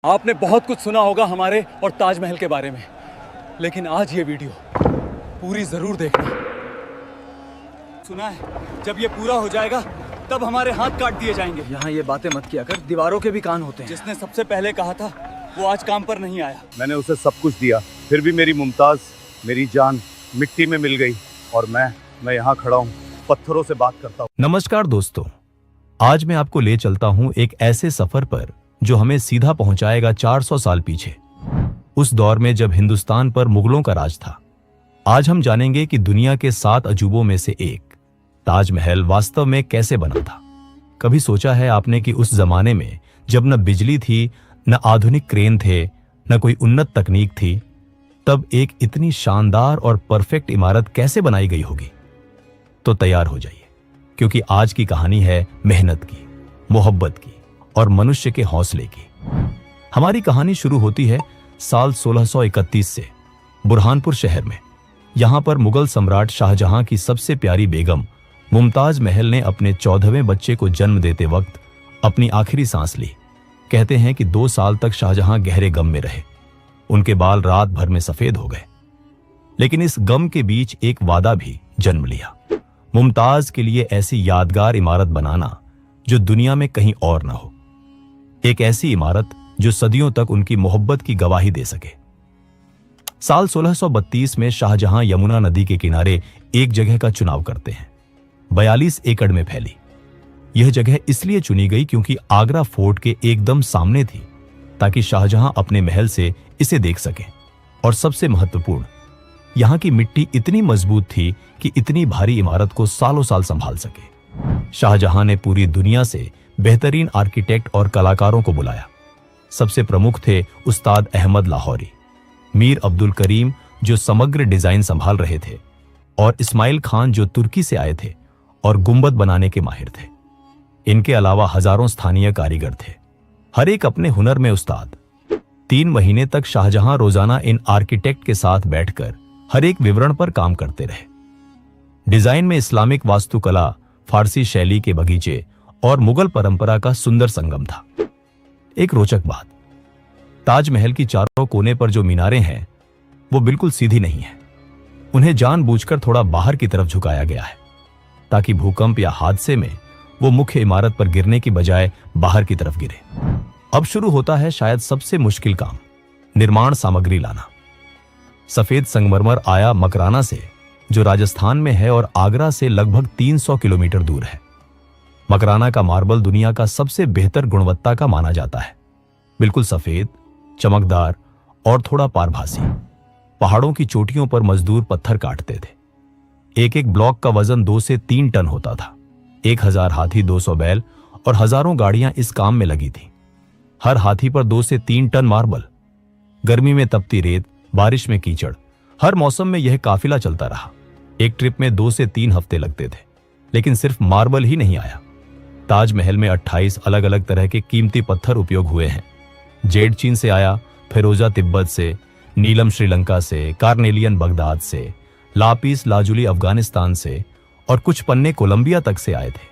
आपने बहुत कुछ सुना होगा हमारे और ताजमहल के बारे में, लेकिन आज ये वीडियो पूरी जरूर देखना। सुना है जब ये पूरा हो जाएगा तब हमारे हाथ काट दिए जाएंगे। यहाँ ये बातें मत किया कर, दीवारों के भी कान होते हैं। जिसने सबसे पहले कहा था वो आज काम पर नहीं आया। मैंने उसे सब कुछ दिया, फिर भी मेरी मुमताज, मेरी जान मिट्टी में मिल गई और मैं यहाँ खड़ा हूँ, पत्थरों से बात करता हूँ। नमस्कार दोस्तों, आज मैं आपको ले चलता हूँ एक ऐसे सफर पर जो हमें सीधा पहुंचाएगा 400 साल पीछे, उस दौर में जब हिंदुस्तान पर मुगलों का राज था। आज हम जानेंगे कि दुनिया के 7 अजूबों में से एक ताजमहल वास्तव में कैसे बना था। कभी सोचा है आपने कि उस जमाने में जब न बिजली थी, न आधुनिक क्रेन थे, न कोई उन्नत तकनीक थी, तब एक इतनी शानदार और परफेक्ट इमारत कैसे बनाई गई होगी? तो तैयार हो जाइए, क्योंकि आज की कहानी है मेहनत की, मोहब्बत की और मनुष्य के हौसले की। हमारी कहानी शुरू होती है साल 1631 से बुरहानपुर शहर में। यहां पर मुगल सम्राट शाहजहां की सबसे प्यारी बेगम मुमताज महल ने अपने 14वें बच्चे को जन्म देते वक्त अपनी आखिरी सांस ली। कहते हैं कि 2 साल तक शाहजहां गहरे गम में रहे। उनके बाल रात भर में सफेद हो गए, लेकिन इस गम के बीच एक वादा भी जन्म लिया, मुमताज के लिए ऐसी यादगार इमारत बनाना जो दुनिया में कहीं और ना हो। एक ऐसी इमारत जो सदियों तक उनकी मोहब्बत की गवाही दे सके। साल 1632 में शाहजहां यमुना नदी के किनारे एक जगह का चुनाव करते हैं। 42 एकड़ में फैली यह जगह इसलिए चुनी गई क्योंकि आगरा फोर्ट के एकदम सामने थी, ताकि शाहजहां अपने महल से इसे देख सके। और सबसे महत्वपूर्ण, यहां की मिट्टी इतनी मजबूत थी कि इतनी भारी इमारत को सालों साल संभाल सके। शाहजहां ने पूरी दुनिया से बेहतरीन आर्किटेक्ट और कलाकारों को बुलाया। सबसे प्रमुख थे उस्ताद अहमद लाहौरी, मीर अब्दुल करीम जो समग्र डिजाइन संभाल रहे थे, और इस्माइल खान जो तुर्की से आए थे और गुंबद बनाने के माहिर थे। इनके अलावा हजारों स्थानीय कारीगर थे, हर एक अपने हुनर में उस्ताद। 3 महीने तक शाहजहां रोजाना इन आर्किटेक्ट के साथ बैठकर हर एक विवरण पर काम करते रहे। डिजाइन में इस्लामिक वास्तुकला, फारसी शैली के बगीचे और मुगल परंपरा का सुंदर संगम था। एक रोचक बात, ताजमहल की चारों कोने पर जो मीनारें हैं वो बिल्कुल सीधी नहीं है। उन्हें जानबूझकर थोड़ा बाहर की तरफ झुकाया गया है, ताकि भूकंप या हादसे में वो मुख्य इमारत पर गिरने की बजाय बाहर की तरफ गिरे। अब शुरू होता है शायद सबसे मुश्किल काम, निर्माण सामग्री लाना। सफेद संगमरमर आया मकराना से, जो राजस्थान में है और आगरा से लगभग 300 किलोमीटर दूर है। मकराना का मार्बल दुनिया का सबसे बेहतर गुणवत्ता का माना जाता है, बिल्कुल सफेद, चमकदार और थोड़ा पारभासी। पहाड़ों की चोटियों पर मजदूर पत्थर काटते थे। एक एक ब्लॉक का वजन 2 से 3 टन होता था। 1000 हाथी, 200 बैल और हजारों गाड़ियां इस काम में लगी थी। हर हाथी पर 2 से 3 टन मार्बल। गर्मी में तपती रेत, बारिश में कीचड़, हर मौसम में यह काफिला चलता रहा। एक ट्रिप में 2 से 3 हफ्ते लगते थे, लेकिन सिर्फ मार्बल ही नहीं आया। ताजमहल में 28 अलग अलग तरह के कीमती पत्थर उपयोग हुए हैं। जेड चीन से आया, फिरोजा तिब्बत से, नीलम श्रीलंका से, कार्नेलियन बगदाद से, लापिस लाजुली अफगानिस्तान से और कुछ पन्ने कोलंबिया तक से आए थे।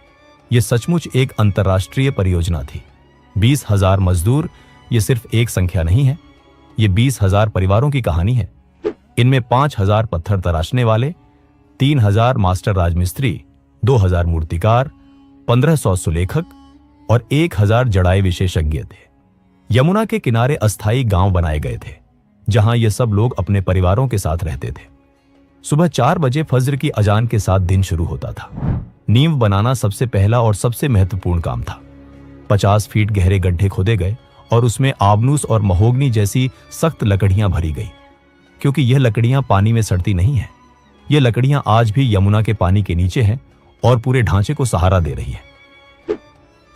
यह सचमुच एक अंतर्राष्ट्रीय परियोजना थी। 20,000 मजदूर, ये सिर्फ एक संख्या नहीं है, ये 20,000 परिवारों की कहानी है। इनमें 5,000 पत्थर तराशने वाले, 3,000 मास्टर राजमिस्त्री, 2,000 मूर्तिकार, 1,500 सुलेखक और 1,000 जड़ाई विशेषज्ञ थे। यमुना के किनारे अस्थायी गांव बनाए गए थे, जहां ये सब लोग अपने परिवारों के साथ रहते थे। सुबह 4 बजे फज्र की अजान के साथ दिन शुरू होता था। नींव बनाना सबसे पहला और सबसे महत्वपूर्ण काम था। 50 फीट गहरे गड्ढे खोदे गए और उसमें आबनूस और महोगनी जैसी सख्त लकड़ियां भरी गई, क्योंकि यह लकड़ियां पानी में सड़ती नहीं है। ये लकड़ियां आज भी यमुना के पानी के नीचे हैं और पूरे ढांचे को सहारा दे रही है।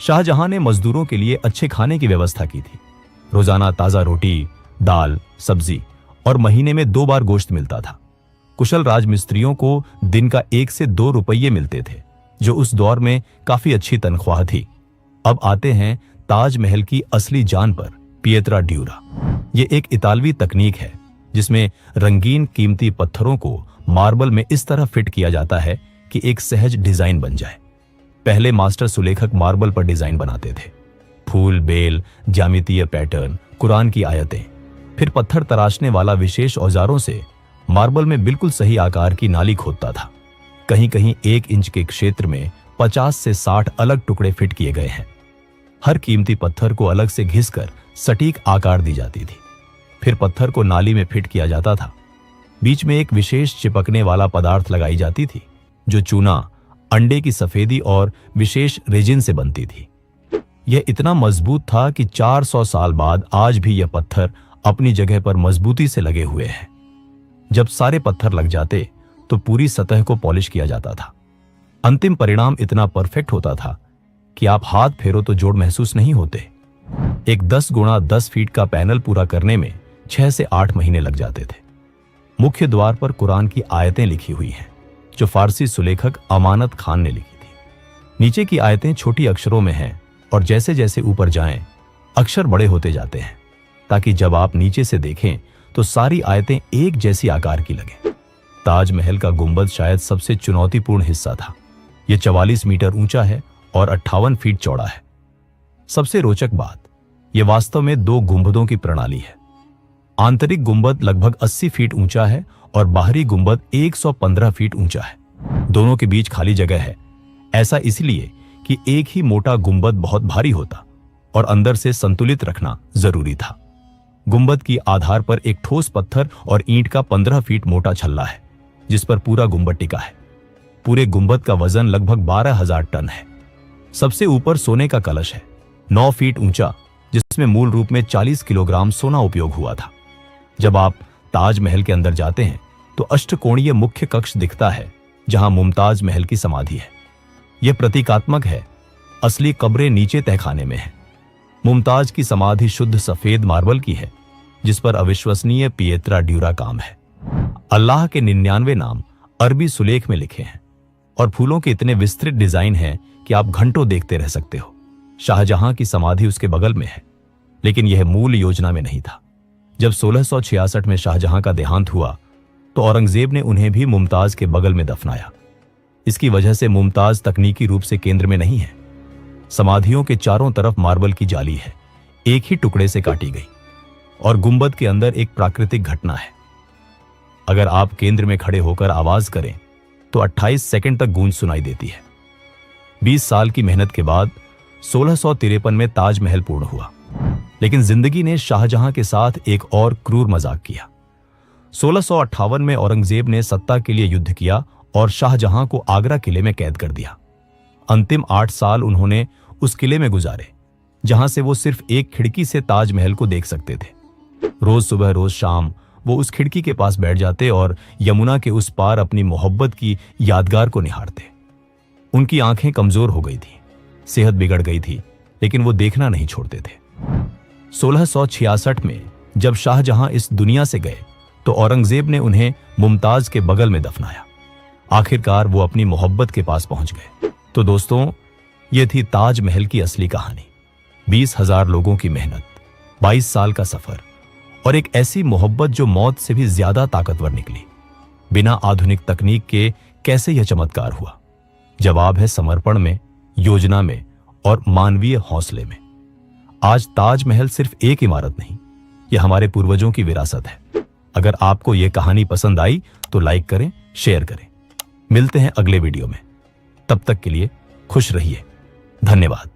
शाहजहां ने मजदूरों के लिए अच्छे खाने की व्यवस्था की थी। रोजाना ताजा रोटी, दाल, सब्जी और महीने में 2 बार गोश्त मिलता था। कुशल राजमिस्त्रियों को दिन का 1 से 2 रुपये मिलते थे, जो उस दौर में काफी अच्छी तनख्वाह थी। अब आते हैं ताजमहल की असली जान पर, पिएत्रा ड्यूरा। ये एक इतालवी तकनीक है जिसमें रंगीन कीमती पत्थरों को मार्बल में इस तरह फिट किया जाता है कि एक सहज डिजाइन बन जाए। पहले मास्टर सुलेखक मार्बल पर डिजाइन बनाते थे। फूल, बेल, ज्यामितीय पैटर्न, कुरान की आयतें, फिर पत्थर तराशने वाला विशेष औजारों से मार्बल में बिल्कुल सही आकार की नाली खोदता था। कहीं कहीं 1 इंच के क्षेत्र में 50 से 60 अलग टुकड़े फिट किए गए हैं। हर कीमती पत्थर को अलग से घिसकर सटीक आकार दी जाती थी। फिर पत्थर को नाली में फिट किया जाता था। बीच में एक विशेष चिपकने वाला पदार्थ लगाई जाती थी जो चूना, अंडे की सफेदी और विशेष रेजिन से बनती थी। यह इतना मजबूत था कि 400 साल बाद आज भी यह पत्थर अपनी जगह पर मजबूती से लगे हुए हैं। जब सारे पत्थर लग जाते तो पूरी सतह को पॉलिश किया जाता था। अंतिम परिणाम इतना परफेक्ट होता था कि आप हाथ फेरो तो जोड़ महसूस नहीं होते। एक 10 गुणा 10 फीट का पैनल पूरा करने में 6 से 8 महीने लग जाते थे। मुख्य द्वार पर कुरान की आयतें लिखी हुई हैं जो फारसी सुलेखक अमानत खान ने लिखी थी। नीचे की आयतें छोटी अक्षरों में हैं और जैसे जैसे ऊपर जाएं अक्षर बड़े होते जाते हैं ताकि जब आप नीचे से देखें तो सारी आयतें एक जैसी आकार की लगें। ताजमहल का गुंबद शायद सबसे चुनौतीपूर्ण हिस्सा था। यह 44 मीटर ऊंचा है और 58 फीट चौड़ा है। सबसे रोचक बात, यह वास्तव में 2 गुंबदों की प्रणाली है। आंतरिक गुंबद लगभग 80 फीट ऊंचा है और बाहरी गुंबद 115 फीट ऊंचा है। दोनों के बीच खाली जगह है। ऐसा इसलिए कि एक ही मोटा गुंबद बहुत भारी होता और अंदर से संतुलित रखना जरूरी था। गुंबद की आधार पर एक ठोस पत्थर और ईंट का 15 फीट मोटा छल्ला है जिस पर पूरा गुंबद टिका है। पूरे गुंबद का वजन लगभग 12,000 टन है। सबसे ऊपर सोने का कलश है, 9 फीट ऊंचा, जिसमें मूल रूप में 40 किलोग्राम सोना उपयोग हुआ था। जब आप ताजमहल के अंदर जाते हैं तो अष्टकोणीय मुख्य कक्ष दिखता है जहां मुमताज महल की समाधि है। यह प्रतीकात्मक है। असली कब्रें नीचे तहखाने में है। मुमताज की समाधि शुद्ध सफेद मार्बल की है जिस पर अविश्वसनीय पिएत्रा ड्यूरा काम है। अल्लाह के 99 नाम अरबी सुलेख में लिखे हैं और फूलों के इतने विस्तृत डिजाइन हैं कि आप घंटों देखते रह सकते हो। शाहजहां की समाधि उसके बगल में है, लेकिन यह मूल योजना में नहीं था। जब 1666 में शाहजहां का देहांत हुआ तो औरंगजेब ने उन्हें भी मुमताज के बगल में दफनाया। इसकी वजह से मुमताज तकनीकी रूप से केंद्र में नहीं है। समाधियों के चारों तरफ मार्बल की जाली है, एक ही टुकड़े से काटी गई, और गुंबद के अंदर एक प्राकृतिक घटना है। अगर आप केंद्र में खड़े होकर आवाज करें तो 28 सेकंड तक गूंज सुनाई देती है। 20 साल की मेहनत के बाद 1653 में ताजमहल पूर्ण हुआ, लेकिन जिंदगी ने शाहजहां के साथ एक और क्रूर मजाक किया। 1658 में औरंगजेब ने सत्ता के लिए युद्ध किया और शाहजहां को आगरा किले में कैद कर दिया। अंतिम 8 साल उन्होंने उस किले में गुजारे जहां से वो सिर्फ एक खिड़की से ताजमहल को देख सकते थे। रोज सुबह रोज शाम वो उस खिड़की के पास बैठ जाते और यमुना के उस पार अपनी मोहब्बत की यादगार को निहारते। उनकी आंखें कमजोर हो गई थी, सेहत बिगड़ गई थी, लेकिन वो देखना नहीं छोड़ते थे। 1666 में जब शाहजहां इस दुनिया से गए तो औरंगजेब ने उन्हें मुमताज के बगल में दफनाया। आखिरकार वो अपनी मोहब्बत के पास पहुंच गए। तो दोस्तों, ये थी ताजमहल की असली कहानी। 20,000 लोगों की मेहनत, 22 साल का सफर और एक ऐसी मोहब्बत जो मौत से भी ज्यादा ताकतवर निकली। बिना आधुनिक तकनीक के कैसे यह चमत्कार हुआ? जवाब है समर्पण में, योजना में और मानवीय हौसले में। आज ताजमहल सिर्फ एक इमारत नहीं, यह हमारे पूर्वजों की विरासत है। अगर आपको यह कहानी पसंद आई तो लाइक करें, शेयर करें। मिलते हैं अगले वीडियो में। तब तक के लिए खुश रहिए। धन्यवाद।